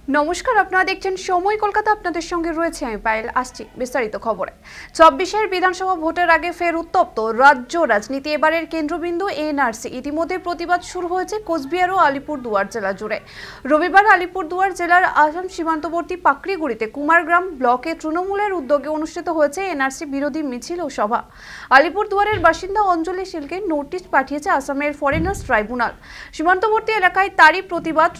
নমস্কার, আপনারা দেখছেন সময় কলকাতা। আপনাদের সঙ্গে রয়েছে আমি পায়েল। আসছি বিস্তারিত খবরে। ২৪-এর বিধানসভা ভোটের আগে ফের উত্তপ্ত রাজ্য রাজনীতি। এবারের কেন্দ্রবিন্দু এনআরসি। ইতিমধ্যে প্রতিবাদ শুরু হয়েছে কোচবিহার ও আলিপুরদুয়ার জেলা জুড়ে। রবিবার আলিপুরদুয়ার জেলার আসাম সীমান্তবর্তী পাকড়িগুড়িতে কুমারগ্রাম ব্লকে তৃণমূলের উদ্যোগে অনুষ্ঠিত হয়েছে এনআরসি বিরোধী মিছিল ও সভা। আলিপুরদুয়ারের বাসিন্দা অঞ্জলি শীলকে নোটিশ পাঠিয়েছে আসামের ফরেনার্স ট্রাইব্যুনাল। সীমান্তবর্তী এলাকায় তারই প্রতিবাদ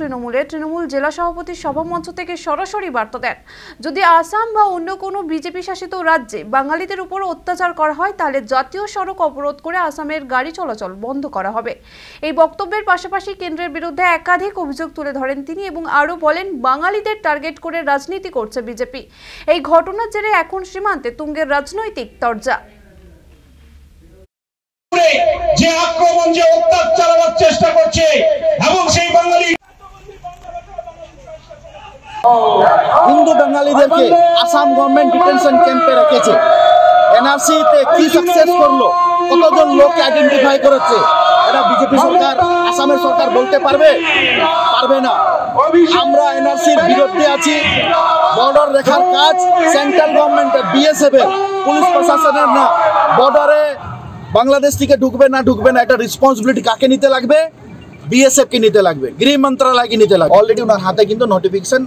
তৃণমূল জেলা সভাপতি মঞ্চ থেকে সরাসরি বার্তা দেন, যদি আসাম বা অন্য কোনো বিজেপি শাসিত রাজ্যে বাঙালিদের উপর অত্যাচার করা হয় তাহলে জাতীয় সড়ক অবরোধ করে আসামের গাড়ি চলাচল বন্ধ করা হবে। এই বক্তব্যের পাশাপাশি কেন্দ্রের বিরুদ্ধে একাধিক অভিযোগ তুলে ধরেন তিনি এবং আরও বলেন, বাঙালিদের টার্গেট করে রাজনীতি করছে বিজেপি। এই ঘটনার জেরে এখন সীমান্তে তুঙ্গের রাজনৈতিক তরজা। যে আক্রমণ, যে অত্যাচার চালানোর চেষ্টা করছে এবং সেই বাঙালি হিন্দু বাঙালিদেরকে আসাম গভর্নমেন্ট ডিটেনশন ক্যাম্পে রেখেছে। এনআরসিতে কি সাকসেস করলো, কতজন লোককে আইডেন্টিফাই করেছে, এটা বিজেপি সরকার, আসামের সরকার বলতে পারবে না। আমরা এনআরসির বিরুদ্ধে আছি। বর্ডার রেখার কাজ সেন্ট্রাল গভর্নমেন্টের, বিএসএফ এর, পুলিশ প্রশাসনের না। বর্ডারে বাংলাদেশ থেকে ঢুকবে না এটা রেসপন্সিবিলিটি কাকে নিতে লাগবে? বিএসএফ কে নিতে লাগবে, গৃহ মন্ত্রণালয়কে নিতে লাগবে। অলরেডি ওনার হাতে কিন্তু নোটিফিকেশন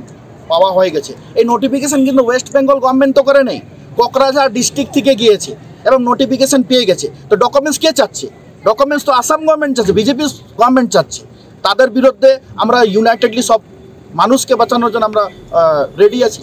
পাওয়া হয়ে গেছে। এই নোটিফিকেশন কিন্তু ওয়েস্ট বেঙ্গল গভর্নমেন্ট তো করে নেই, কোকরাঝাড় ডিস্ট্রিক্ট থেকে গিয়েছে এবং নোটিফিকেশন পেয়ে গেছে। তো ডকুমেন্টস কে চাচ্ছে? ডকুমেন্টস তো আসাম গভর্নমেন্ট চাচ্ছে, বিজেপি গভর্নমেন্ট চাচ্ছে। তাদের বিরুদ্ধে আমরা ইউনাইটেডলি সব মানুষকে বাঁচানোর জন্য আমরা রেডি আছি।